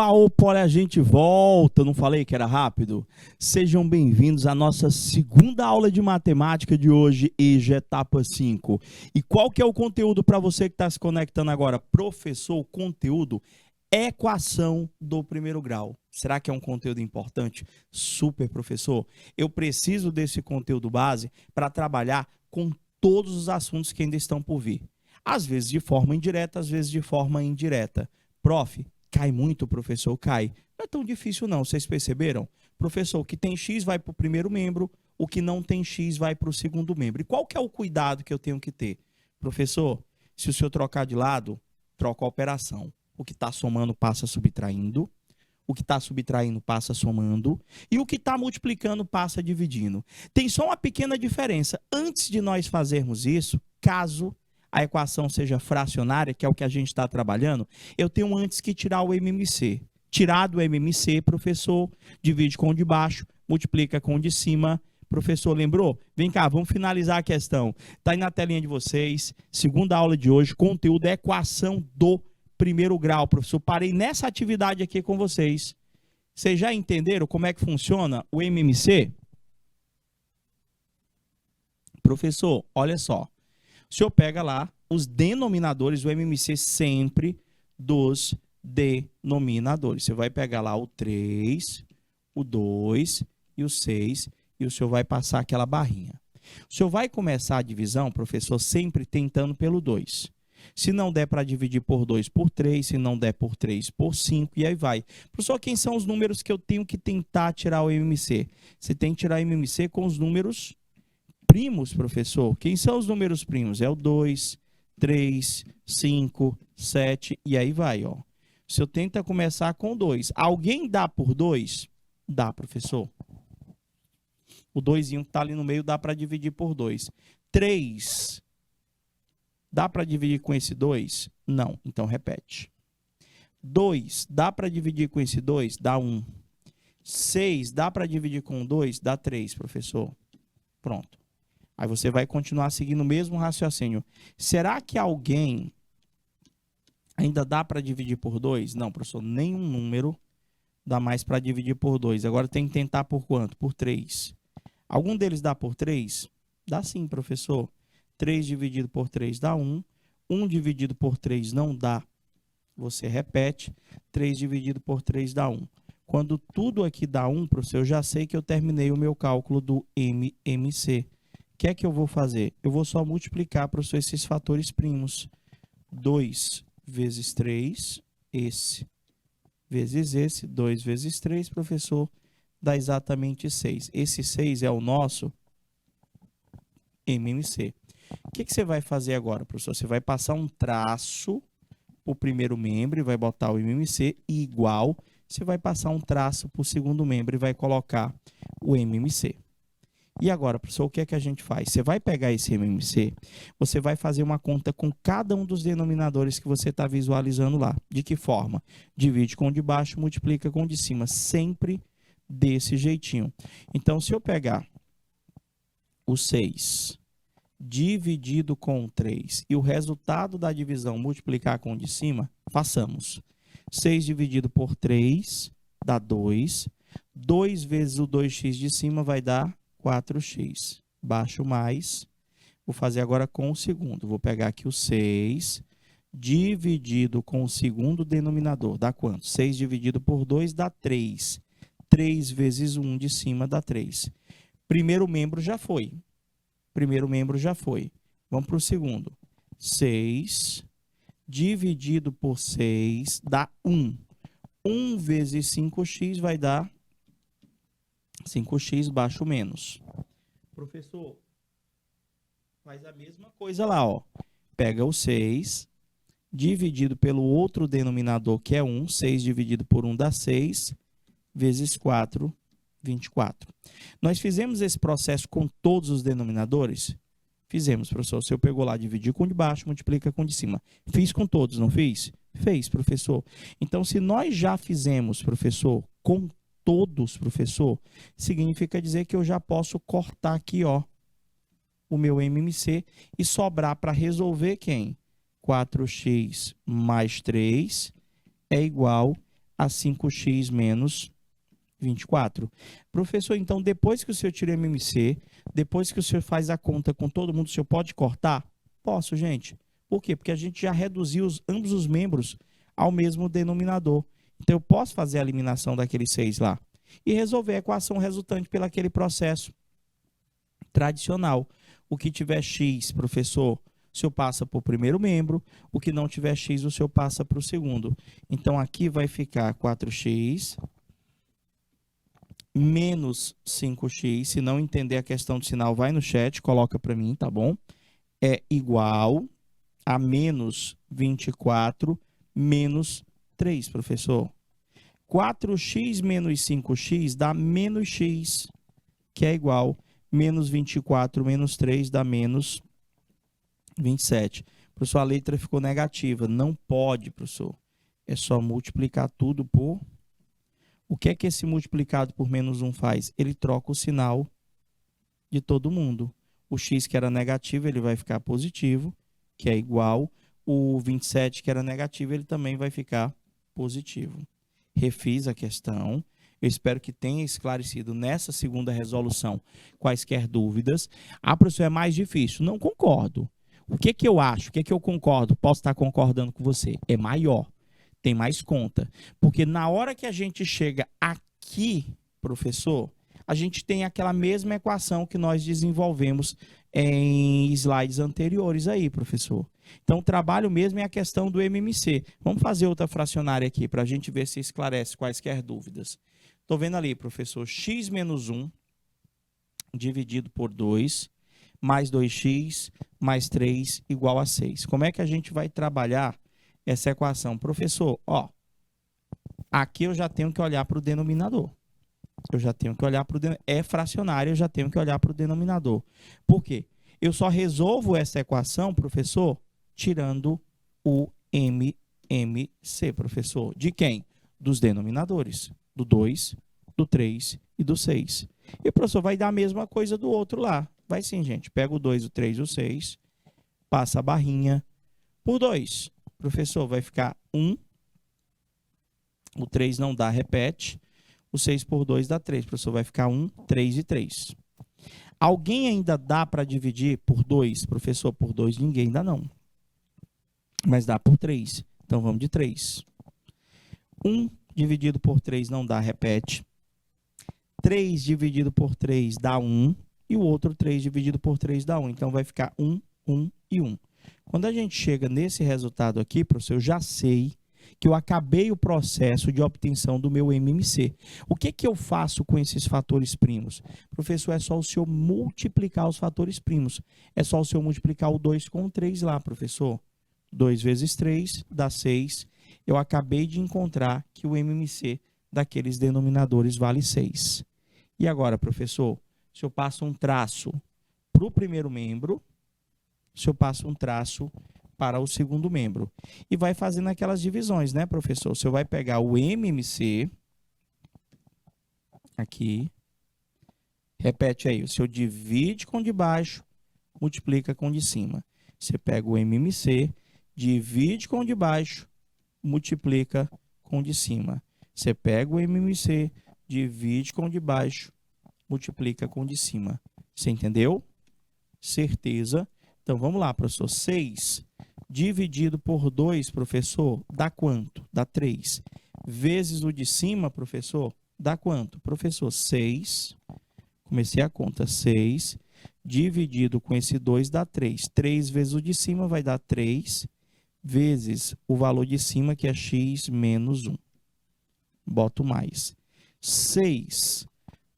Opa, olha, a gente volta. Não falei que era rápido? Sejam bem-vindos à nossa segunda aula de matemática de hoje, EJA etapa 5. E qual que é o conteúdo para você que está se conectando agora? Professor, o conteúdo equação do primeiro grau. Será que é um conteúdo importante? Super, professor. Eu preciso desse conteúdo base para trabalhar com todos os assuntos que ainda estão por vir. Às vezes de forma indireta, às vezes de forma indireta. Prof, cai muito, professor, cai. Não é tão difícil não, vocês perceberam? Professor, o que tem X vai para o primeiro membro, o que não tem X vai para o segundo membro. E qual que é o cuidado que eu tenho que ter? Professor, se o senhor trocar de lado, troca a operação. O que está somando passa subtraindo, o que está subtraindo passa somando, e o que está multiplicando passa dividindo. Tem só uma pequena diferença. Antes de nós fazermos isso, caso a equação seja fracionária, que é o que a gente está trabalhando, eu tenho antes que tirar o MMC. Tirar do MMC, professor, divide com o de baixo, multiplica com o de cima. Professor, lembrou? Vem cá, vamos finalizar a questão. Está aí na telinha de vocês, segunda aula de hoje, conteúdo é equação do primeiro grau. Professor, parei nessa atividade aqui com vocês. Vocês já entenderam como é que funciona o MMC? Professor, olha só. O senhor pega lá os denominadores do MMC sempre dos denominadores. Você vai pegar lá o 3, o 2 e o 6 e o senhor vai passar aquela barrinha. O senhor vai começar a divisão, professor, sempre tentando pelo 2. Se não der para dividir por 2, por 3. Se não der por 3, por 5. E aí vai. Professor, quem são os números que eu tenho que tentar tirar o MMC? Você tem que tirar o MMC com os números primos, professor. Quem são os números primos? É o 2, 3, 5, 7 e aí vai, ó. Se eu tenta começar com 2, alguém dá por 2? Dá, professor. O 2 que está ali no meio dá para dividir por 2. 3, dá para dividir com esse 2? Não, então repete. 2, dá para dividir com esse 2? Dá 1. 6, dá para dividir com 2? Dá 3, professor. Pronto. Aí você vai continuar seguindo o mesmo raciocínio. Será que alguém ainda dá para dividir por 2? Não, professor, nenhum número dá mais para dividir por 2. Agora tem que tentar por quanto? Por 3. Algum deles dá por 3? Dá sim, professor. 3 dividido por 3 dá 1. 1 dividido por 3 não dá. Você repete. 3 dividido por 3 dá 1. Quando tudo aqui dá 1, professor, eu já sei que eu terminei o meu cálculo do MMC. O que é que eu vou fazer? Eu vou só multiplicar, professor, esses fatores primos. 2 vezes 3, esse vezes esse, 2 vezes 3, professor, dá exatamente 6. Esse 6 é o nosso MMC. O que você vai fazer agora, professor? Você vai passar um traço para o primeiro membro e vai botar o MMC e igual. Você vai passar um traço para o segundo membro e vai colocar o MMC. E agora, professor, o que é que a gente faz? Você vai pegar esse MMC, você vai fazer uma conta com cada um dos denominadores que você está visualizando lá. De que forma? Divide com o de baixo, multiplica com o de cima, sempre desse jeitinho. Então, se eu pegar o 6 dividido com o 3 e o resultado da divisão multiplicar com o de cima, façamos. 6 dividido por 3 dá 2. 2 vezes o 2x de cima vai dar 4x. Baixo mais. Vou fazer agora com o segundo. Vou pegar aqui o 6 dividido com o segundo denominador. Dá quanto? 6 dividido por 2 dá 3. 3 vezes 1 de cima dá 3. Primeiro membro já foi. Primeiro membro já foi. Vamos para o segundo. 6 dividido por 6 dá 1. 1 vezes 5x vai dar 5x baixo menos. Professor, faz a mesma coisa lá, ó. Pega o 6, dividido pelo outro denominador, que é 1. 6 dividido por 1 dá 6, vezes 4, 24. Nós fizemos esse processo com todos os denominadores? Fizemos, professor. O senhor pegou lá, dividiu com o de baixo, multiplica com o de cima. Fiz com todos, não fiz? Fez, professor. Então, se nós já fizemos, professor, com todos, professor, significa dizer que eu já posso cortar aqui, ó, o meu MMC e sobrar para resolver quem? 4x mais 3 é igual a 5x menos 24. Professor, então, depois que o senhor tira o MMC, depois que o senhor faz a conta com todo mundo, o senhor pode cortar? Posso, gente. Por quê? Porque a gente já reduziu ambos os membros ao mesmo denominador. Então, eu posso fazer a eliminação daqueles 6 lá e resolver a equação resultante pelo aquele processo tradicional. O que tiver x, professor, o senhor passa para o primeiro membro. O que não tiver x, o senhor passa para o segundo. Então, aqui vai ficar 4x menos 5x. Se não entender a questão do sinal, vai no chat, coloca para mim, tá bom? É igual a menos 24 menos 3, professor. 4x menos 5x dá menos x, que é igual a menos 24 menos 3 dá menos 27. Professor, a letra ficou negativa. Não pode, professor. É só multiplicar tudo por... O que é que esse multiplicado por menos 1 faz? Ele troca o sinal de todo mundo. O x que era negativo, ele vai ficar positivo, que é igual. O 27 que era negativo, ele também vai ficar positivo. Refiz a questão. Eu espero que tenha esclarecido nessa segunda resolução quaisquer dúvidas. Ah, professor, é mais difícil. Não concordo. O que que eu acho? O que que eu concordo? Posso estar concordando com você. É maior. Tem mais conta. Porque na hora que a gente chega aqui, professor, a gente tem aquela mesma equação que nós desenvolvemos em slides anteriores aí, professor. Então, o trabalho mesmo é a questão do MMC. Vamos fazer outra fracionária aqui para a gente ver se esclarece quaisquer dúvidas. Estou vendo ali, professor, x menos 1 dividido por 2, mais 2x, mais 3, igual a 6. Como é que a gente vai trabalhar essa equação? Professor, ó, aqui eu já tenho que olhar para o denominador. Eu já tenho que olhar para o denominador. É fracionária, eu já tenho que olhar para o denominador. Por quê? Eu só resolvo essa equação, professor, tirando o MMC, professor. De quem? Dos denominadores. Do 2, do 3 e do 6. E o professor vai dar a mesma coisa do outro lá. Vai sim, gente. Pega o 2, o 3 e o 6. Passa a barrinha por 2. Professor, vai ficar 1. O 3 não dá, repete. O 6 por 2 dá 3. Professor, vai ficar 1, 3 e 3. Alguém ainda dá para dividir por 2? Professor, por 2 ninguém dá não. Mas dá por 3. Então, vamos de 3. 1 dividido por 3 não dá, repete. 3 dividido por 3 dá 1. E o outro 3 dividido por 3 dá 1. Então, vai ficar 1, 1 e 1. Quando a gente chega nesse resultado aqui, professor, eu já sei que eu acabei o processo de obtenção do meu MMC. O que que eu faço com esses fatores primos? Professor, é só o senhor multiplicar os fatores primos. É só o senhor multiplicar o 2 com o 3 lá, professor. 2 vezes 3 dá 6. Eu acabei de encontrar que o MMC daqueles denominadores vale 6. E agora, professor, se eu passo um traço para o primeiro membro, se eu passo um traço para o segundo membro. E vai fazendo aquelas divisões, né, professor? O senhor vai pegar o MMC, aqui, repete aí, o senhor divide com o de baixo, multiplica com o de cima. Você pega o MMC, divide com o de baixo, multiplica com o de cima. Você pega o MMC, divide com o de baixo, multiplica com o de cima. Você entendeu? Certeza. Então, vamos lá, professor. 6 dividido por 2, professor, dá quanto? Dá 3. Vezes o de cima, professor, dá quanto? Professor, 6. Comecei a conta. 6 dividido com esse 2 dá 3. 3 vezes o de cima vai dar 3, vezes o valor de cima, que é x menos 1. Boto mais. 6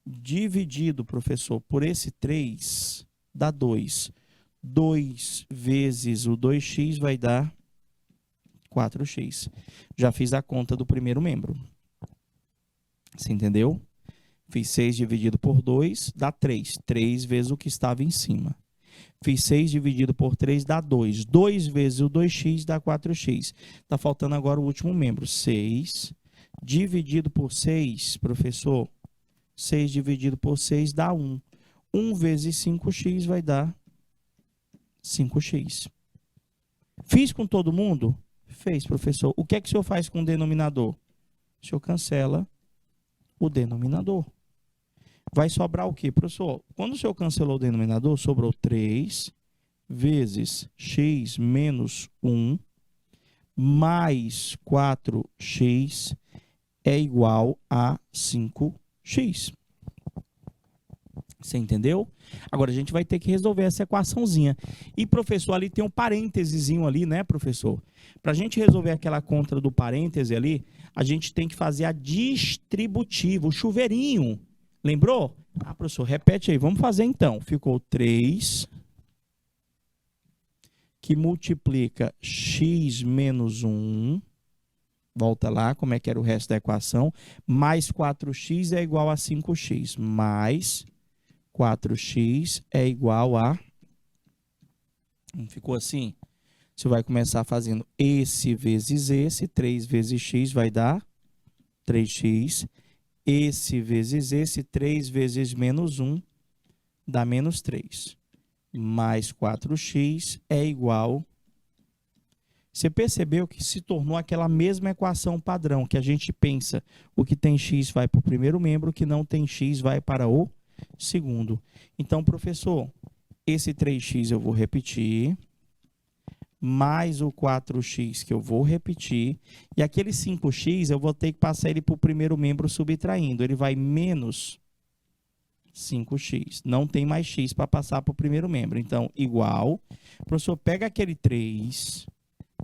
dividido, professor, por esse 3 dá 2. 2 vezes o 2x vai dar 4x. Já fiz a conta do primeiro membro. Você entendeu? Fiz 6 dividido por 2, dá 3. 3 vezes o que estava em cima. Fiz 6 dividido por 3, dá 2. 2 vezes o 2x dá 4x. Está faltando agora o último membro. 6 dividido por 6, professor. 6 dividido por 6 dá 1. 1 vezes 5x vai dar 5x. Fiz com todo mundo? Fez, professor. O que é que o senhor faz com o denominador? o senhor cancela o denominador. Vai sobrar o quê, professor? Quando o senhor cancelou o denominador, sobrou 3 vezes x menos 1 mais 4x é igual a 5x. Você entendeu? Agora a gente vai ter que resolver essa equaçãozinha. E, professor, ali tem um parêntesezinho ali, né, professor? Para a gente resolver aquela conta do parêntese ali, a gente tem que fazer a distributiva, o chuveirinho. Lembrou? Ah, professor, repete aí. Vamos fazer então. Ficou 3 que multiplica x menos 1. Volta lá, como é que era o resto da equação? Mais 4x é igual a 5x. Mais 4x é igual a... Ficou assim? Você vai começar fazendo esse vezes esse. 3 vezes x vai dar 3x. Esse vezes esse. 3 vezes menos 1 dá menos 3. Mais 4x é igual... Você percebeu que se tornou aquela mesma equação padrão, que a gente pensa o que tem x vai para o primeiro membro, o que não tem x vai para o segundo. Então, professor, esse 3x eu vou repetir, mais o 4x que eu vou repetir, e aquele 5x eu vou ter que passar ele para o primeiro membro subtraindo. Ele vai menos 5x. Não tem mais x para passar para o primeiro membro. Então, igual. Professor, pega aquele 3...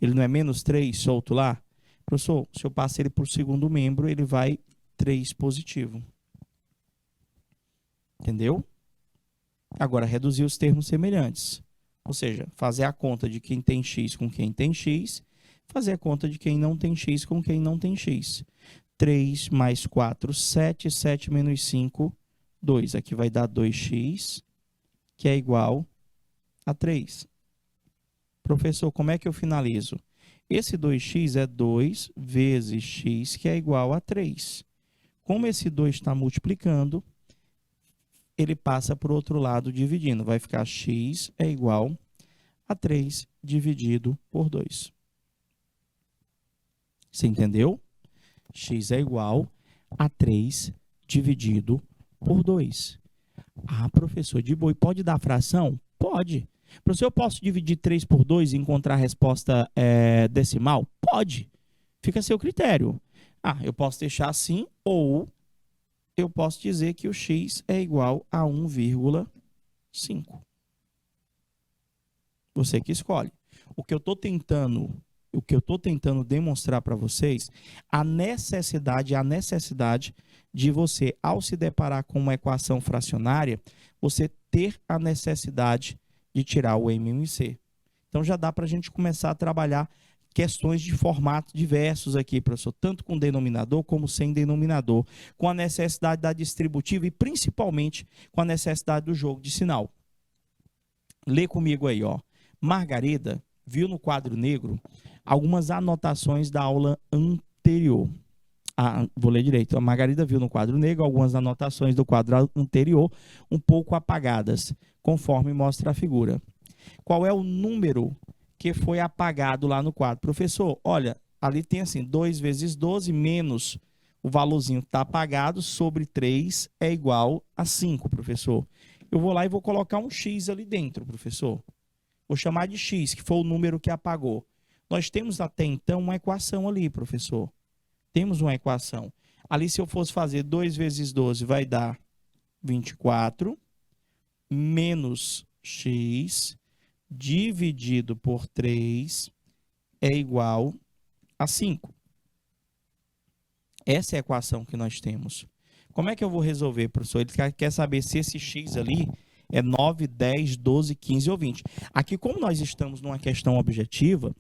Ele não é menos 3 solto lá? Professor, se eu passo ele para o segundo membro, ele vai 3 positivo. Entendeu? Agora, reduzir os termos semelhantes. Ou seja, fazer a conta de quem tem x com quem tem x, fazer a conta de quem não tem x com quem não tem x. 3 mais 4, 7. 7 menos 5, 2. Aqui vai dar 2x, que é igual a 3. Professor, como é que eu finalizo? Esse 2x é 2 vezes x, que é igual a 3. Como esse 2 está multiplicando, ele passa para o outro lado dividindo. Vai ficar x é igual a 3 dividido por 2. Você entendeu? X é igual a 3 dividido por 2. Ah, professor, de boa. E pode dar fração? Pode. Professor, eu posso dividir 3 por 2 e encontrar a resposta decimal? Pode. Fica a seu critério. Ah, eu posso deixar assim ou eu posso dizer que o x é igual a 1,5. Você que escolhe. O que eu estou tentando demonstrar para vocês, a necessidade de você, ao se deparar com uma equação fracionária, você ter a necessidade de tirar o MMC. Então, já dá para a gente começar a trabalhar questões de formatos diversos aqui, professor, tanto com denominador como sem denominador, com a necessidade da distributiva e principalmente com a necessidade do jogo de sinal. Lê comigo aí, ó. Margarida viu no quadro negro algumas anotações da aula anterior. Vou ler direito. A Margarida viu no quadro negro algumas anotações do quadro anterior um pouco apagadas, conforme mostra a figura. Qual é o número que foi apagado lá no quadro? Professor, olha, ali tem assim, 2 vezes 12 menos o valorzinho que está apagado sobre 3 é igual a 5, professor. Eu vou lá e vou colocar um x ali dentro, professor. Vou chamar de x, que foi o número que apagou. Nós temos até então uma equação ali, professor. Temos uma equação. Ali, se eu fosse fazer 2 vezes 12, vai dar 24, menos x, dividido por 3, é igual a 5. Essa é a equação que nós temos. Como é que eu vou resolver, professor? Ele quer saber se esse x ali é 9, 10, 12, 15 ou 20. Aqui, como nós estamos numa questão objetiva,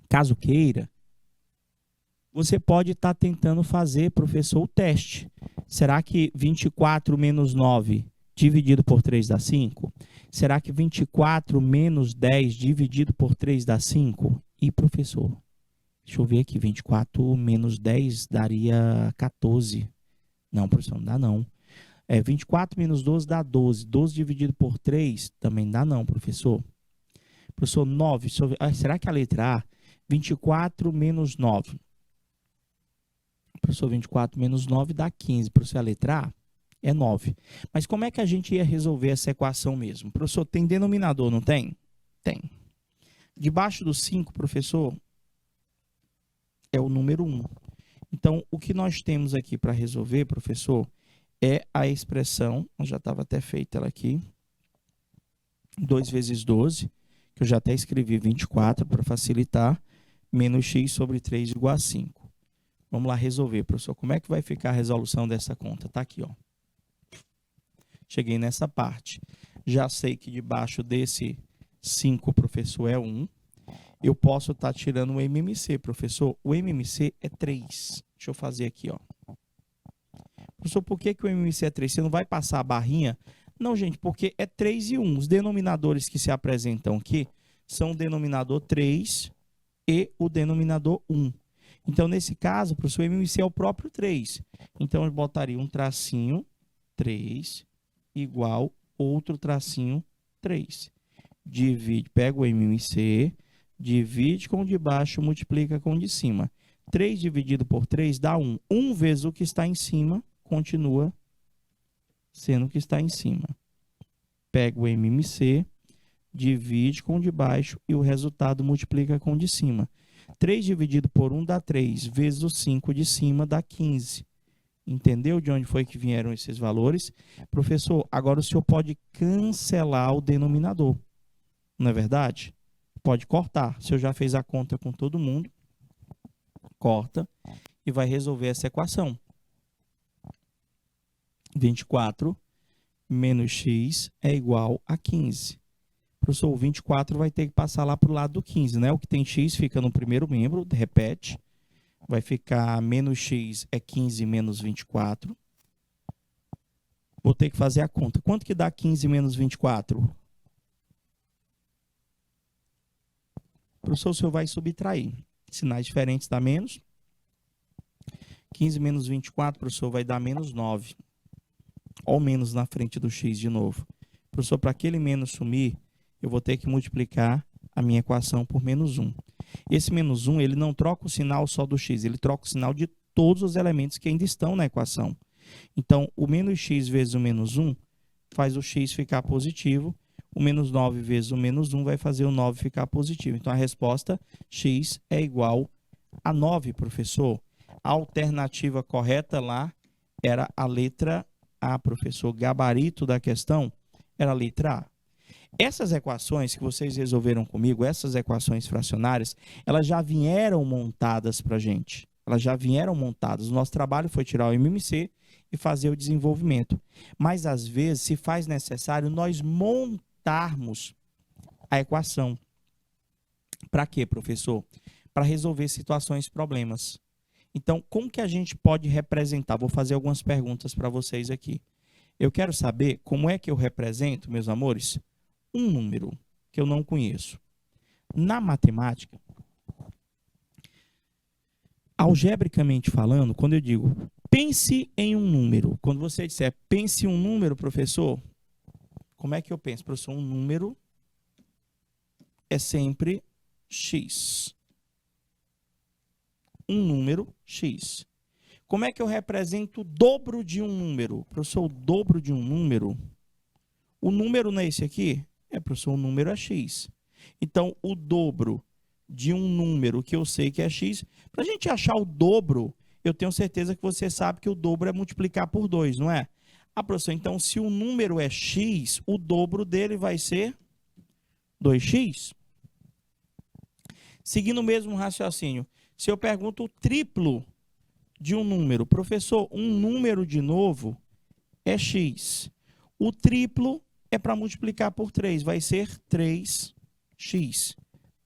caso queira, você pode estar tentando fazer, professor, o teste. Será que 24 menos 9 dividido por 3 dá 5? Será que 24 menos 10 dividido por 3 dá 5? E, professor, deixa eu ver aqui, 24 menos 10 daria 14. Não, professor, não dá não. 24 menos 12 dá 12. 12 dividido por 3 também dá não, professor. Professor, 9. Será que a letra A, 24 menos 9? Professor, 24 menos 9 dá 15. Professor, a letra A é 9. Mas como é que a gente ia resolver essa equação mesmo? Professor, tem denominador, não tem? Tem. Debaixo do 5, professor, é o número 1. Então, o que nós temos aqui para resolver, professor, é a expressão, já estava até feita ela aqui, 2 vezes 12, que eu já até escrevi 24 para facilitar, menos x sobre 3 igual a 5. Vamos lá resolver, professor. Como é que vai ficar a resolução dessa conta? Está aqui, ó. Cheguei nessa parte. Já sei que debaixo desse 5, professor, é 1. Eu posso estar tirando o MMC, professor. O MMC é 3. Deixa eu fazer aqui, ó. Professor, por que o MMC é 3? Você não vai passar a barrinha? Não, gente, porque é 3 e 1. Os denominadores que se apresentam aqui são o denominador 3 e o denominador 1. Então, nesse caso, professor, o MMC é o próprio 3. Então, eu botaria um tracinho 3 igual outro tracinho 3. Divide, pega o MMC, divide com o de baixo, multiplica com o de cima. 3 dividido por 3 dá 1. 1 vezes o que está em cima continua sendo o que está em cima. Pega o MMC, divide com o de baixo e o resultado multiplica com o de cima. 3 dividido por 1 dá 3, vezes o 5 de cima dá 15. Entendeu de onde foi que vieram esses valores? Professor, agora o senhor pode cancelar o denominador. Não é verdade? Pode cortar. O senhor já fez a conta com todo mundo. Corta e vai resolver essa equação. 24 menos x é igual a 15. Professor, o 24 vai ter que passar lá para o lado do 15, né? O que tem x fica no primeiro membro, repete. Vai ficar menos x é 15 menos 24. Vou ter que fazer a conta. Quanto que dá 15 menos 24? Professor, o senhor vai subtrair. Sinais diferentes dá menos. 15 menos 24, professor, vai dar menos 9. Ou menos na frente do x de novo. Professor, para aquele menos sumir, eu vou ter que multiplicar a minha equação por menos 1. Esse menos 1, ele não troca o sinal só do x, ele troca o sinal de todos os elementos que ainda estão na equação. Então, o menos x vezes o menos 1 faz o x ficar positivo. O menos 9 vezes o menos 1 vai fazer o 9 ficar positivo. Então, a resposta x é igual a 9, professor. A alternativa correta lá era a letra A, professor. Gabarito da questão era a letra A. Essas equações que vocês resolveram comigo, essas equações fracionárias, elas já vieram montadas para a gente. Elas já vieram montadas. O nosso trabalho foi tirar o MMC e fazer o desenvolvimento. Mas, às vezes, se faz necessário nós montarmos a equação. Para quê, professor? Para resolver situações, problemas. Então, como que a gente pode representar? Vou fazer algumas perguntas para vocês aqui. Eu quero saber como é que eu represento, meus amores, um número que eu não conheço. Na matemática, algebricamente falando, quando eu digo pense em um número, quando você disser pense em um número, professor, como é que eu penso? Professor, um número é sempre x. Um número x. Como é que eu represento o dobro de um número? Professor, o dobro de um número, o número não é esse aqui? Professor, o número é x. Então, o dobro de um número que eu sei que é x, para a gente achar o dobro, eu tenho certeza que você sabe que o dobro é multiplicar por 2, não é? Professor, então, se o número é x, o dobro dele vai ser 2x. Seguindo o mesmo raciocínio, se eu pergunto o triplo de um número, professor, um número de novo é x. O triplo é para multiplicar por 3, vai ser 3x.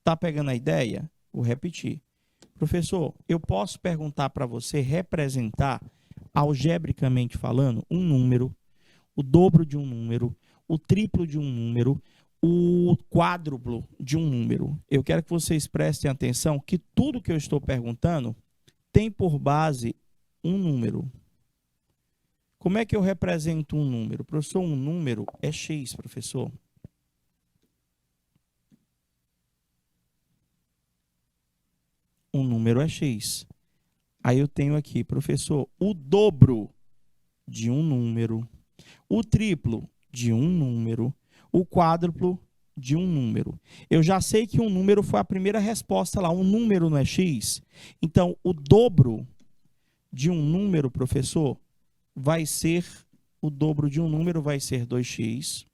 Tá pegando a ideia? Vou repetir. Professor, eu posso perguntar para você representar, algebricamente falando, um número, o dobro de um número, o triplo de um número, o quádruplo de um número. Eu quero que vocês prestem atenção que tudo que eu estou perguntando tem por base um número. Como é que eu represento um número? Professor, um número é x, professor. Um número é x. Aí eu tenho aqui, professor, o dobro de um número, o triplo de um número, o quádruplo de um número. Eu já sei que um número foi a primeira resposta lá. Um número não é x? Então, o dobro de um número, professor, vai ser, o dobro de um número vai ser 2x.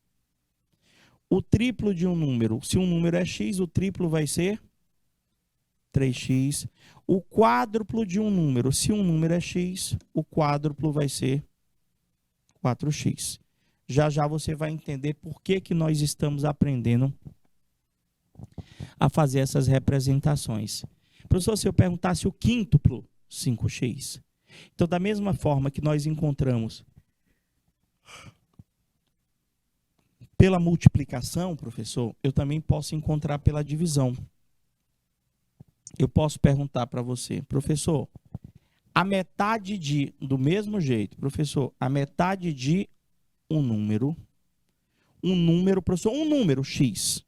O triplo de um número, se um número é x, o triplo vai ser 3x. O quádruplo de um número, se um número é x, o quádruplo vai ser 4x. Já já você vai entender por que que nós estamos aprendendo a fazer essas representações. Professor, se eu perguntasse o quíntuplo, 5x. Então, da mesma forma que nós encontramos pela multiplicação, professor, eu também posso encontrar pela divisão. Eu posso perguntar para você, professor, a metade de, do mesmo jeito, professor, a metade de um número, professor, um número, x,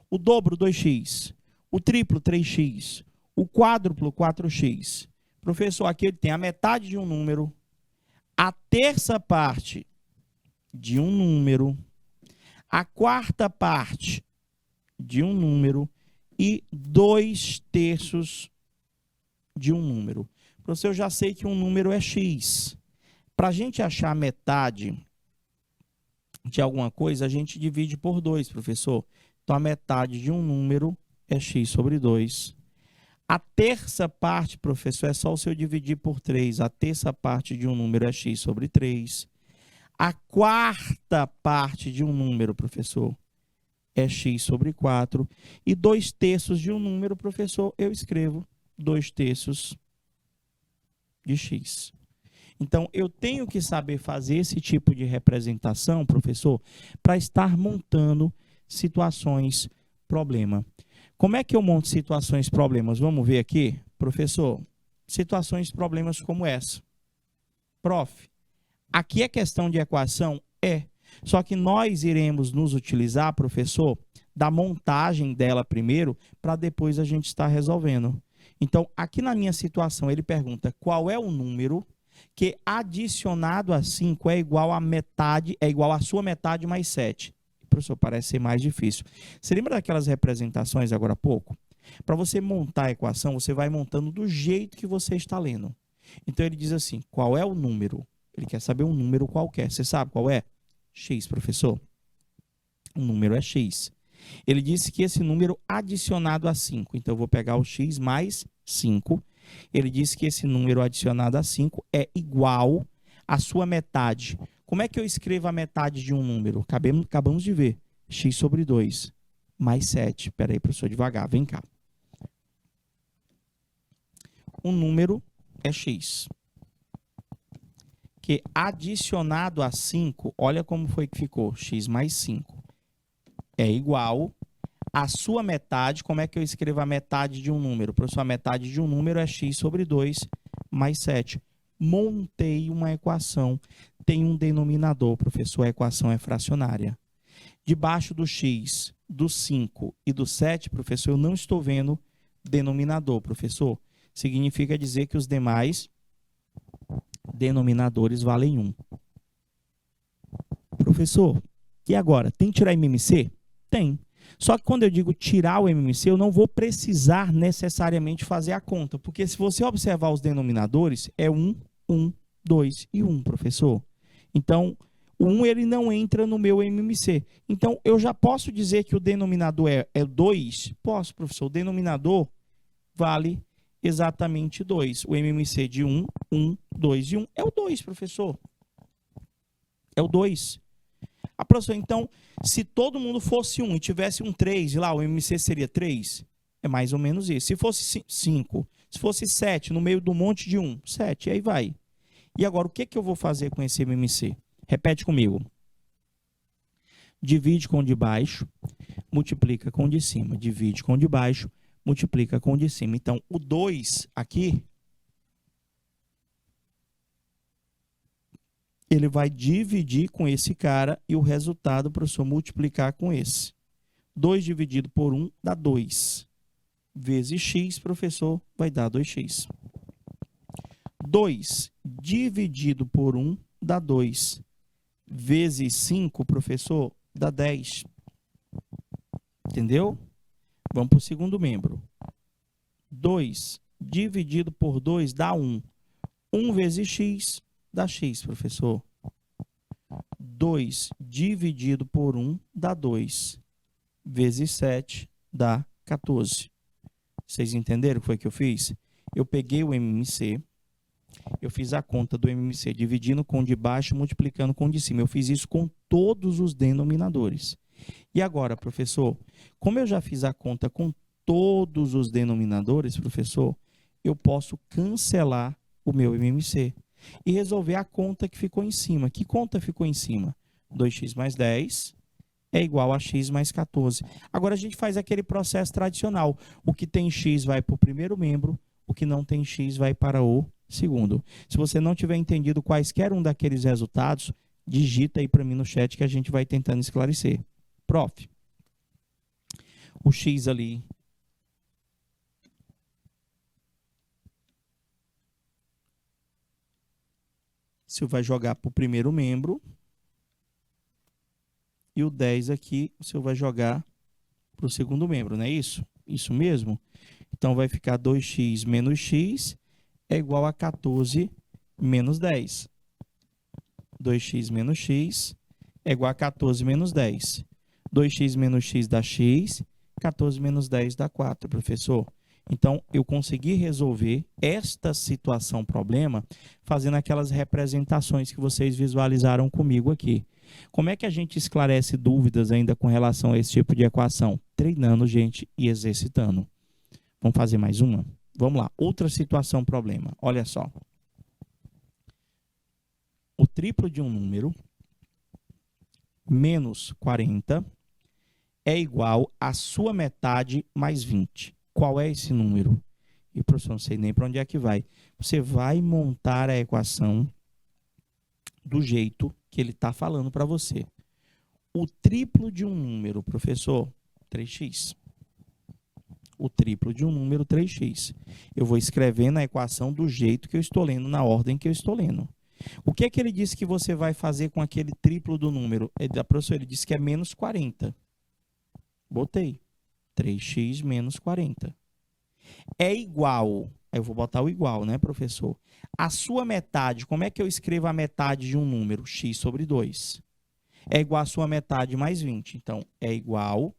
o dobro, 2x, o triplo, 3x, o quádruplo, 4x. Professor, aqui ele tem a metade de um número, a terça parte de um número, a quarta parte de um número e 2/3 de um número. Professor, eu já sei que um número é x. Para a gente achar a metade de alguma coisa, a gente divide por 2, professor. Então, a metade de um número é x sobre 2. A terça parte, professor, é só o seu dividir por 3. A terça parte de um número é x sobre 3. A quarta parte de um número, professor, é x sobre 4. E 2/3 de um número, professor, eu escrevo 2/3 de x. Então, eu tenho que saber fazer esse tipo de representação, professor, para estar montando situações problema. Como é que eu monto situações problemas? Vamos ver aqui, professor. Situações problemas como essa. Prof, aqui é questão de equação? É. Só que nós iremos nos utilizar, professor, da montagem dela primeiro, para depois a gente estar resolvendo. Então, aqui na minha situação, ele pergunta qual é o número que adicionado a 5 é igual a metade, é igual a sua metade mais 7. Professor, parece ser mais difícil. Você lembra daquelas representações agora há pouco? Para você montar a equação, você vai montando do jeito que você está lendo. Então, ele diz assim, qual é o número? Ele quer saber um número qualquer. Você sabe qual é? X, professor. O número é x. Ele disse que esse número adicionado a 5. Então, eu vou pegar o x mais 5. Ele disse que esse número adicionado a 5 é igual à sua metade. Como é que eu escrevo a metade de um número? Acabamos de ver. X sobre 2 mais 7. Espera aí, professor, devagar. Vem cá. Um número é x. Que adicionado a 5, olha como foi que ficou. X mais 5 é igual a sua metade. Como é que eu escrevo a metade de um número? Professor, a metade de um número é x sobre 2 mais 7. Montei uma equação. Tem um denominador, professor. A equação é fracionária. Debaixo do x, do 5 e do 7, professor, eu não estou vendo denominador, professor. Significa dizer que os demais denominadores valem 1. Professor, e agora? Tem que tirar MMC? Tem. Só que quando eu digo tirar o MMC, eu não vou precisar necessariamente fazer a conta. Porque se você observar os denominadores, é 1, 1, 2 e 1, professor. Então, o 1 ele não entra no meu MMC. Então, eu já posso dizer que o denominador é 2? Posso, professor. O denominador vale exatamente 2. O MMC de 1, 1, 2 e 1 é o 2, professor. É o 2. Professor, então, se todo mundo fosse 1 e tivesse um 3, lá o MMC seria 3? É mais ou menos isso. Se fosse 5, se fosse 7, no meio do monte de 1, 7, aí vai. E agora, o que que eu vou fazer com esse MMC? Repete comigo. Divide com o de baixo, multiplica com o de cima. Divide com o de baixo, multiplica com o de cima. Então, o 2 aqui, ele vai dividir com esse cara e o resultado, professor, multiplicar com esse. 2 dividido por 1 dá 2. Vezes x, professor, vai dar 2x. 2 dividido por 1 dá 2. Vezes 5, professor, dá 10. Entendeu? Vamos para o segundo membro. 2 dividido por 2 dá 1. 1 vezes x dá x, professor. 2 dividido por 1 dá 2. Vezes 7 dá 14. Vocês entenderam o que foi que eu fiz? Eu peguei o MMC, eu fiz a conta do MMC dividindo com o de baixo, multiplicando com o de cima. Eu fiz isso com todos os denominadores. E agora, professor, como eu já fiz a conta com todos os denominadores, professor, eu posso cancelar o meu MMC e resolver a conta que ficou em cima. Que conta ficou em cima? 2x mais 10 é igual a x mais 14. Agora a gente faz aquele processo tradicional. O que tem x vai para o primeiro membro, o que não tem x vai para o segundo. Se você não tiver entendido quaisquer um daqueles resultados, digita aí para mim no chat que a gente vai tentando esclarecer. Prof, o x ali você vai jogar para o primeiro membro e o 10 aqui você vai jogar para o segundo membro, não é isso? Isso mesmo? Então vai ficar 2x menos x é igual a 14 menos 10. 2x menos x é igual a 14 menos 10. 2x menos x dá x, 14 menos 10 dá 4, professor. Então, eu consegui resolver esta situação problema fazendo aquelas representações que vocês visualizaram comigo aqui. Como é que a gente esclarece dúvidas ainda com relação a esse tipo de equação? Treinando, gente, e exercitando. Vamos fazer mais uma? Vamos lá. Outra situação problema. Olha só. O triplo de um número menos 40 é igual à sua metade mais 20. Qual é esse número? E, professor, não sei nem para onde é que vai. Você vai montar a equação do jeito que ele está falando para você. O triplo de um número, professor, 3x. O triplo de um número, 3x. Eu vou escrever na equação do jeito que eu estou lendo, na ordem que eu estou lendo. O que é que ele disse que você vai fazer com aquele triplo do número? Professor, ele disse que é menos 40. Botei. 3x menos 40. É igual, eu vou botar o igual, né, professor? A sua metade, como é que eu escrevo a metade de um número? X sobre 2. É igual a sua metade mais 20. Então, é igual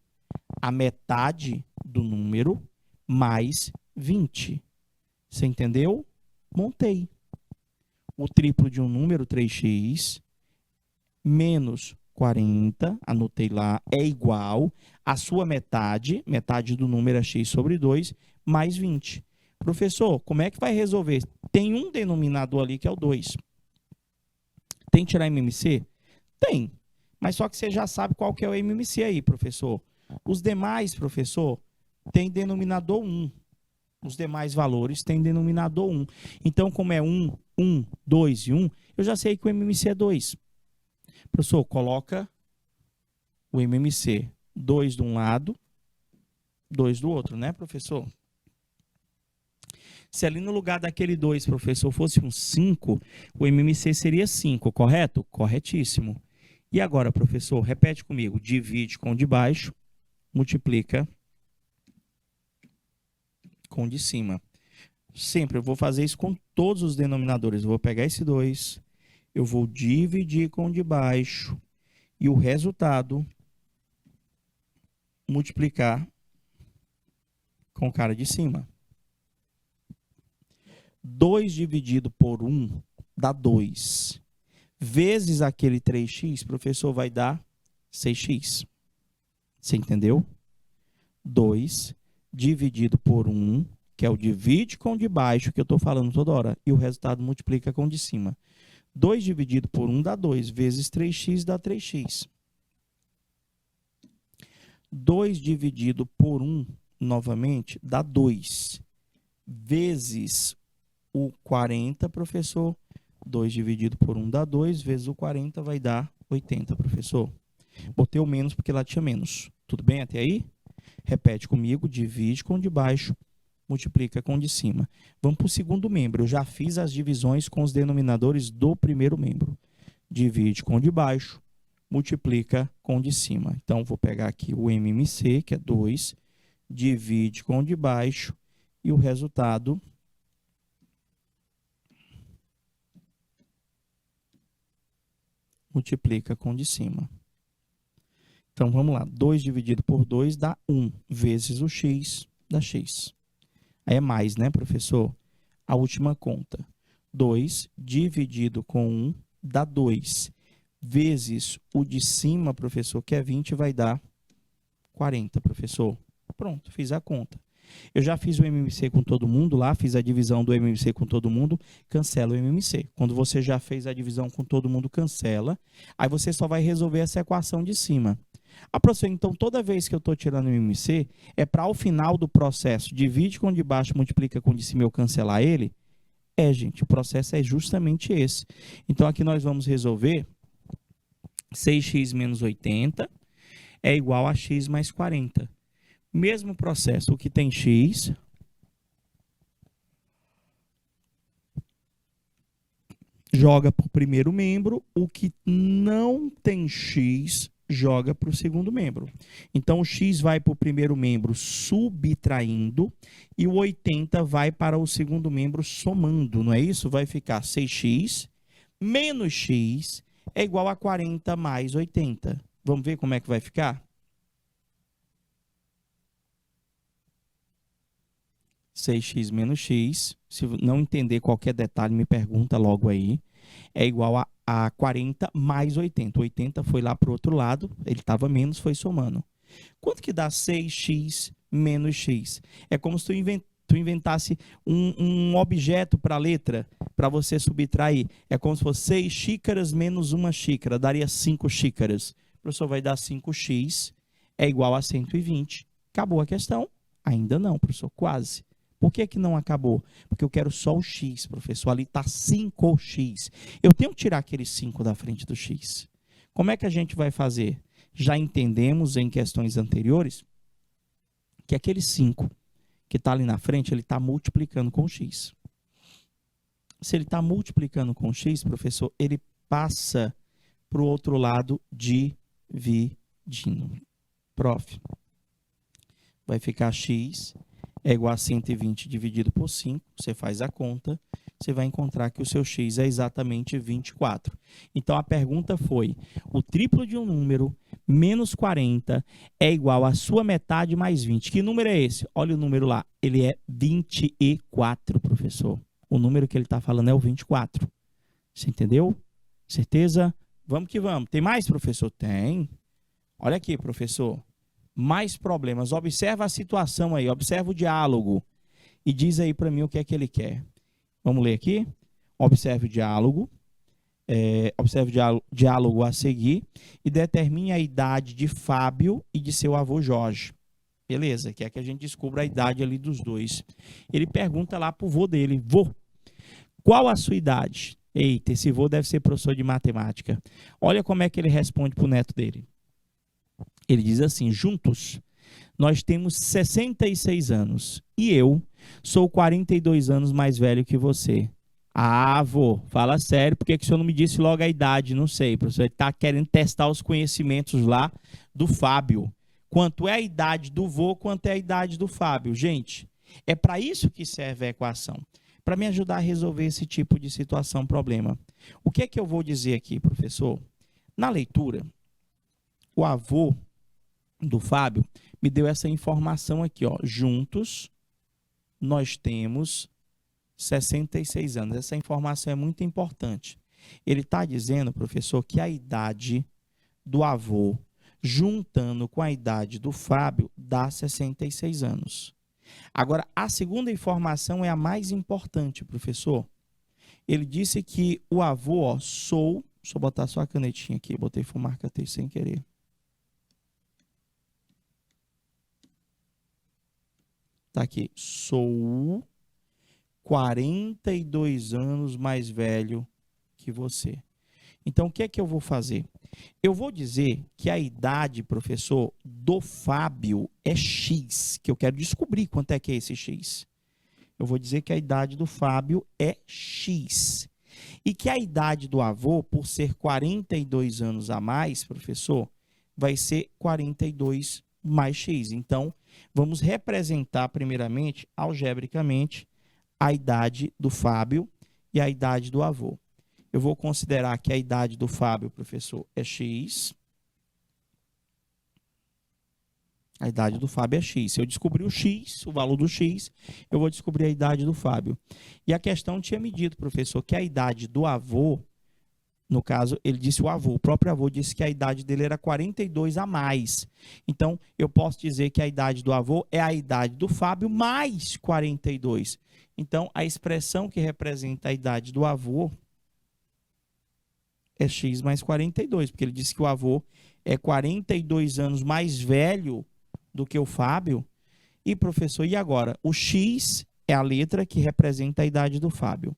a metade do número mais 20. Você entendeu? Montei. O triplo de um número, 3x, menos 40, anotei lá, é igual a sua metade, metade do número é x sobre 2, mais 20. Professor, como é que vai resolver? Tem um denominador ali que é o 2. Tem que tirar MMC? Tem. Mas só que você já sabe qual que é o MMC aí, professor. Os demais, professor, tem denominador 1. Os demais valores têm denominador 1. Então, como é 1, 1, 2 e 1, eu já sei que o MMC é 2. Professor, coloca o MMC 2 de um lado, 2 do outro, né, professor? Se ali no lugar daquele 2, professor, fosse um 5, o MMC seria 5, correto? Corretíssimo. E agora, professor, repete comigo. Divide com o de baixo, multiplica com o de cima. Sempre eu vou fazer isso com todos os denominadores. Eu vou pegar esse 2, eu vou dividir com o de baixo e o resultado multiplicar com o cara de cima. 2 dividido por 1 dá 2. Vezes aquele 3x, professor, vai dar 6x. Você entendeu? 2 dividido por 1, que é o divide com o de baixo, que eu estou falando toda hora, e o resultado multiplica com o de cima. 2 dividido por 1 dá 2, vezes 3x dá 3x. 2 dividido por 1, novamente, dá 2. Vezes o 40, professor. 2 dividido por 1 dá 2, vezes o 40 vai dar 80, professor. Botei o menos porque lá tinha menos. Tudo bem até aí? Repete comigo, divide com o de baixo, multiplica com o de cima. Vamos para o segundo membro. Eu já fiz as divisões com os denominadores do primeiro membro. Divide com o de baixo, multiplica com o de cima. Então, vou pegar aqui o MMC, que é 2, divide com o de baixo, e o resultado multiplica com o de cima. Então, vamos lá. 2 dividido por 2 dá 1, vezes o x dá x. Aí é mais, né, professor? A última conta. 2 dividido com 1 dá 2. Vezes o de cima, professor, que é 20, vai dar 40, professor. Pronto, fiz a conta. Eu já fiz o MMC com todo mundo lá, fiz a divisão do MMC com todo mundo, cancela o MMC. Quando você já fez a divisão com todo mundo, cancela. Aí você só vai resolver essa equação de cima. Ah, professor, então toda vez que eu estou tirando o MMC, é para ao final do processo, divide com o de baixo, multiplica com o de cima, eu cancelar ele? É, gente, o processo é justamente esse. Então aqui nós vamos resolver 6x menos 80 é igual a x mais 40. Mesmo processo, o que tem x joga para o primeiro membro, o que não tem x joga para o segundo membro. Então, o x vai para o primeiro membro subtraindo e o 80 vai para o segundo membro somando, não é isso? Vai ficar 6x menos x é igual a 40 mais 80. Vamos ver como é que vai ficar? 6x menos x, se não entender qualquer detalhe, me pergunta logo aí, é igual a 40 mais 80. 80 foi lá para o outro lado, ele estava menos, foi somando. Quanto que dá 6x menos x? É como se tu inventasse um objeto para a letra, para você subtrair. É como se fosse 6 xícaras menos 1 xícara, daria 5 xícaras. O professor vai dar 5x, é igual a 120. Acabou a questão? Ainda não, professor, quase. Por que que não acabou? Porque eu quero só o x, professor. Ali está 5x. Eu tenho que tirar aquele 5 da frente do x. Como é que a gente vai fazer? Já entendemos em questões anteriores que aquele 5 que está ali na frente, ele está multiplicando com o x. Se ele está multiplicando com o x, professor, ele passa para o outro lado dividindo. Prof, vai ficar x é igual a 120 dividido por 5, você faz a conta, você vai encontrar que o seu x é exatamente 24. Então, a pergunta foi, o triplo de um número menos 40 é igual a sua metade mais 20. Que número é esse? Olha o número lá, ele é 24, professor. O número que ele está falando é o 24. Você entendeu? Certeza? Vamos que vamos. Tem mais, professor? Tem. Olha aqui, professor. Mais problemas. Observa a situação aí, observa o diálogo e diz aí para mim o que é que ele quer. Vamos ler aqui? Observe o diálogo. Observe o diálogo a seguir e determine a idade de Fábio e de seu avô Jorge. Beleza, quer que a gente descubra a idade ali dos dois. Ele pergunta lá para o vô dele, vô, qual a sua idade? Eita, esse vô deve ser professor de matemática. Olha como é que ele responde para o neto dele. Ele diz assim, juntos, nós temos 66 anos e eu sou 42 anos mais velho que você. Ah, vô, fala sério, por que o senhor não me disse logo a idade? Não sei, professor, ele está querendo testar os conhecimentos lá do Fábio. Quanto é a idade do vô, quanto é a idade do Fábio. Gente, é para isso que serve a equação, para me ajudar a resolver esse tipo de situação, problema. O que é que eu vou dizer aqui, professor? Na leitura, o avô do Fábio me deu essa informação aqui, ó. Juntos, nós temos 66 anos. Essa informação é muito importante. Ele está dizendo, professor, que a idade do avô, juntando com a idade do Fábio, dá 66 anos. Agora, a segunda informação é a mais importante, professor. Ele disse que o avô, ó, deixa eu botar só a canetinha aqui, botei fumarca texto sem querer. Tá aqui, sou 42 anos mais velho que você. Então, o que é que eu vou fazer? Eu vou dizer que a idade, professor, do Fábio é X, que eu quero descobrir quanto é que é esse X. Eu vou dizer que a idade do Fábio é X. E que a idade do avô, por ser 42 anos a mais, professor, vai ser 42 mais X. Então, vamos representar primeiramente, algebricamente, a idade do Fábio e a idade do avô. Eu vou considerar que a idade do Fábio, professor, é X. A idade do Fábio é X. Se eu descobrir o X, o valor do X, eu vou descobrir a idade do Fábio. E a questão tinha me dito, professor, que a idade do avô, no caso, ele disse o próprio avô disse que a idade dele era 42 a mais. Então, eu posso dizer que a idade do avô é a idade do Fábio mais 42. Então, a expressão que representa a idade do avô é X mais 42, porque ele disse que o avô é 42 anos mais velho do que o Fábio. E, professor, e agora? O X é a letra que representa a idade do Fábio.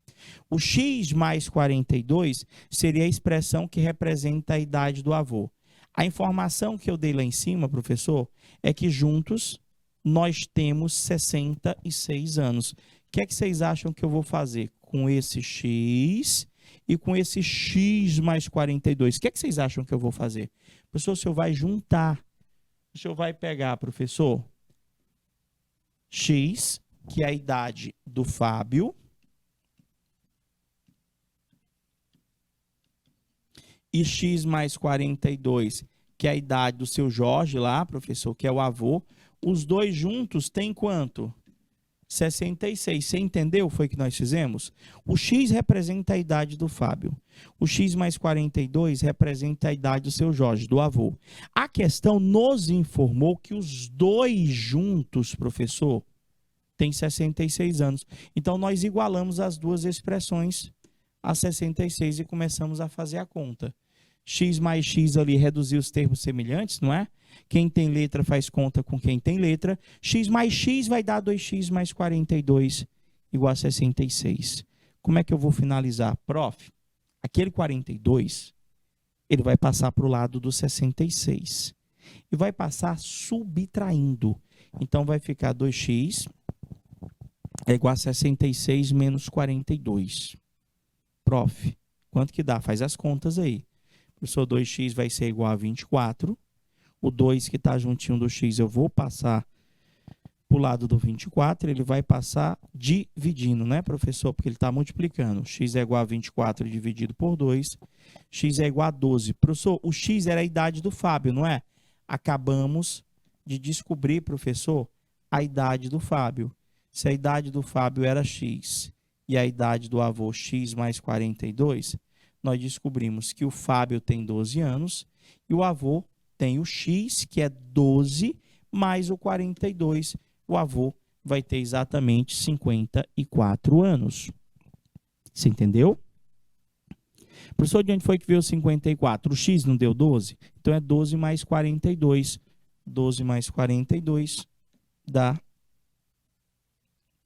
O X mais 42 seria a expressão que representa a idade do avô. A informação que eu dei lá em cima, professor, é que juntos nós temos 66 anos. O que é que vocês acham que eu vou fazer com esse X e com esse X mais 42? O que é que vocês acham que eu vou fazer? Professor, o senhor vai juntar. O senhor vai pegar, professor, X, que é a idade do Fábio, e X mais 42, que é a idade do seu Jorge lá, professor, que é o avô. Os dois juntos têm quanto? 66. Você entendeu? Foi o que nós fizemos? O X representa a idade do Fábio. O X mais 42 representa a idade do seu Jorge, do avô. A questão nos informou que os dois juntos, professor, têm 66 anos. Então, nós igualamos as duas expressões a 66 e começamos a fazer a conta. X mais X ali reduzir os termos semelhantes, não é? Quem tem letra faz conta com quem tem letra. X mais X vai dar 2X mais 42 igual a 66. Como é que eu vou finalizar? Prof, aquele 42, ele vai passar para o lado do 66. E vai passar subtraindo. Então, vai ficar 2X é igual a 66 menos 42. Prof, quanto que dá? Faz as contas aí. Professor, 2x vai ser igual a 24. O 2 que está juntinho do x eu vou passar para o lado do 24. Ele vai passar dividindo, né, professor? Porque ele está multiplicando. X é igual a 24 dividido por 2. X é igual a 12. Professor, o x era a idade do Fábio, não é? Acabamos de descobrir, professor, a idade do Fábio. Se a idade do Fábio era X e a idade do avô X mais 42, nós descobrimos que o Fábio tem 12 anos e o avô tem o X, que é 12, mais o 42. O avô vai ter exatamente 54 anos. Você entendeu? Professor, de onde foi que veio 54? O X não deu 12? Então é 12 mais 42. 12 mais 42 dá...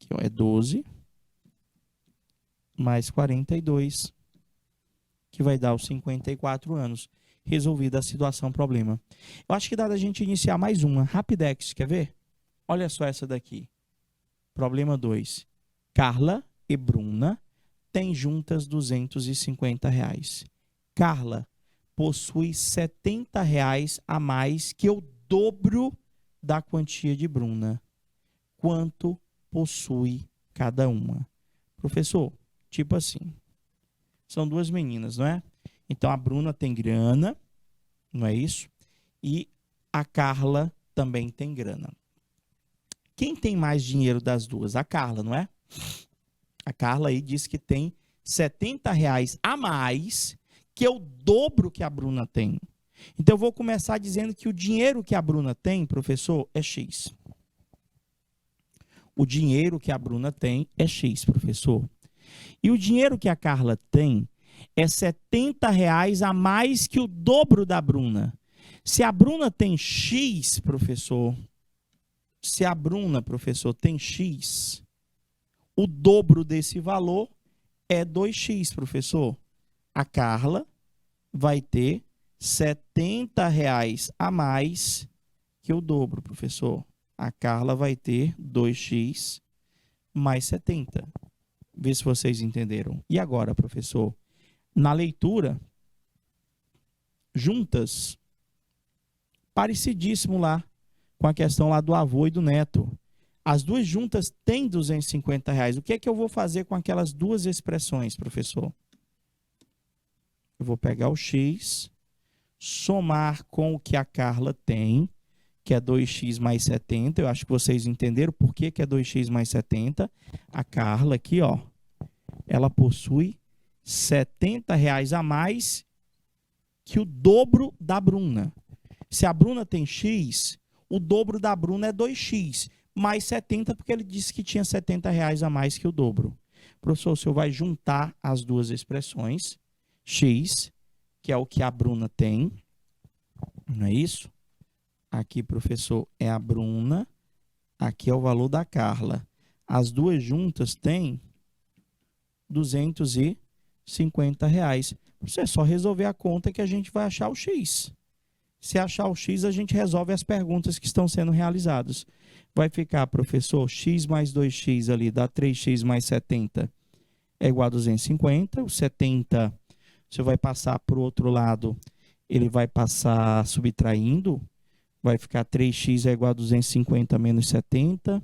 Aqui, ó, é 12 mais 42, que vai dar os 54 anos. Resolvida a situação, problema. Eu acho que dá da gente iniciar mais uma. Rapidex, quer ver? Olha só essa daqui. Problema 2. Carla e Bruna têm juntas R$250. Carla possui R$70 a mais que o dobro da quantia de Bruna. Quanto possui cada uma? Professor, tipo assim, são duas meninas, não é? Então, a Bruna tem grana, não é isso? E a Carla também tem grana. Quem tem mais dinheiro das duas? A Carla, não é? A Carla aí diz que tem R$70 a mais, que é o dobro que a Bruna tem. Então, eu vou começar dizendo que o dinheiro que a Bruna tem, professor, é X. O dinheiro que a Bruna tem é X, professor. E o dinheiro que a Carla tem é R$70 a mais que o dobro da Bruna. Se a Bruna tem X, professor, se a Bruna, professor, tem X, o dobro desse valor é 2X, professor. A Carla vai ter R$70 a mais que o dobro, professor. A Carla vai ter 2X mais 70. Vê se vocês entenderam. E agora, professor? Na leitura, juntas, parecidíssimo lá com a questão lá do avô e do neto. As duas juntas têm R$250. O que é que eu vou fazer com aquelas duas expressões, professor? Eu vou pegar o x, somar com o que a Carla tem, que é 2x mais 70. Eu acho que vocês entenderam por que é 2x mais 70. A Carla aqui, ó, ela possui R$70 a mais que o dobro da Bruna. Se a Bruna tem x, o dobro da Bruna é 2x, mais 70, porque ele disse que tinha R$70 a mais que o dobro. Professor, o senhor vai juntar as duas expressões, x, que é o que a Bruna tem, não é isso? Aqui, professor, é a Bruna, aqui é o valor da Carla. As duas juntas têm R$250. É só resolver a conta que a gente vai achar o x. Se achar o x, a gente resolve as perguntas que estão sendo realizadas. Vai ficar, professor, x mais 2x ali dá 3x mais 70 é igual a 250. O 70, você vai passar para o outro lado, ele vai passar subtraindo. Vai ficar 3x é igual a 250 menos 70.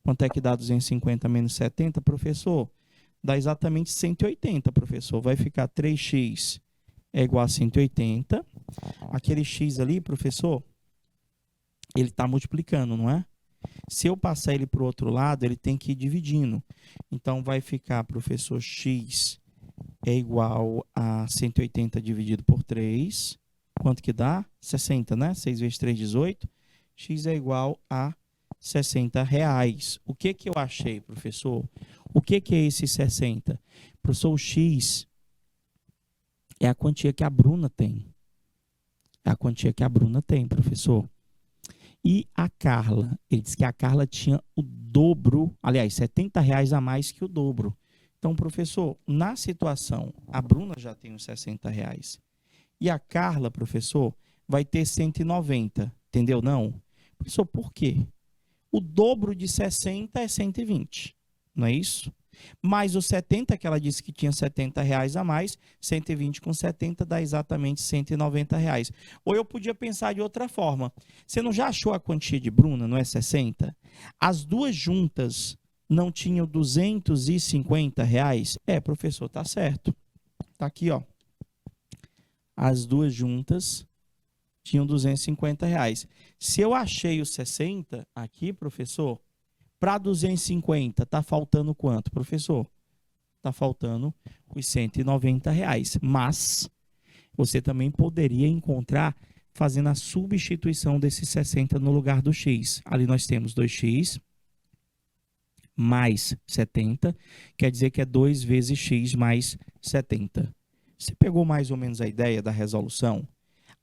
Quanto é que dá 250 menos 70, professor? Dá exatamente 180, professor. Vai ficar 3x é igual a 180. Aquele x ali, professor, ele está multiplicando, não é? Se eu passar ele para o outro lado, ele tem que ir dividindo. Então, vai ficar, professor, x é igual a 180 dividido por 3. Quanto que dá? 60, né? 6 vezes 3, 18. X é igual a R$60. O que que eu achei, professor? O que que é esse 60? Professor, o x é a quantia que a Bruna tem. É a quantia que a Bruna tem, professor. E a Carla? Ele disse que a Carla tinha o dobro, aliás, R$70 a mais que o dobro. Então, professor, na situação, a Bruna já tem os R$60. E a Carla, professor, vai ter 190. Entendeu? Não? Professor, por quê? O dobro de 60 é 120. Não é isso? Mais os 70, que ela disse que tinha R$70 a mais, 120 com 70 dá exatamente R$190. Ou eu podia pensar de outra forma. Você não já achou a quantia de Bruna, não é 60? As duas juntas não tinham R$250? É, professor, tá certo. Tá aqui, ó. As duas juntas tinham R$250. Se eu achei os 60 aqui, professor, para 250, está faltando quanto, professor? Está faltando os R$190. Mas você também poderia encontrar fazendo a substituição desses 60 no lugar do x. Ali nós temos 2x mais 70, quer dizer que é 2 vezes x mais 70. Você pegou mais ou menos a ideia da resolução?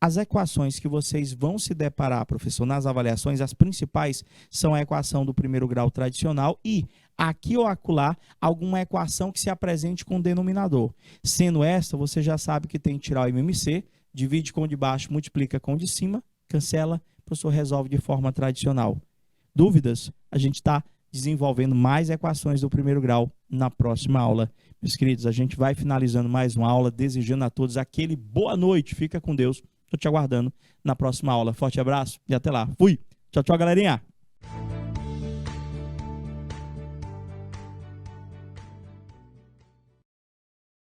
As equações que vocês vão se deparar, professor, nas avaliações, as principais são a equação do primeiro grau tradicional e, aqui ou acolá, alguma equação que se apresente com denominador. Sendo esta, você já sabe que tem que tirar o MMC, divide com o de baixo, multiplica com o de cima, cancela, o professor resolve de forma tradicional. Dúvidas? A gente está desenvolvendo mais equações do primeiro grau na próxima aula. Meus queridos, a gente vai finalizando mais uma aula, desejando a todos aquele boa noite. Fica com Deus. Estou te aguardando na próxima aula. Forte abraço e até lá. Fui. Tchau, tchau, galerinha.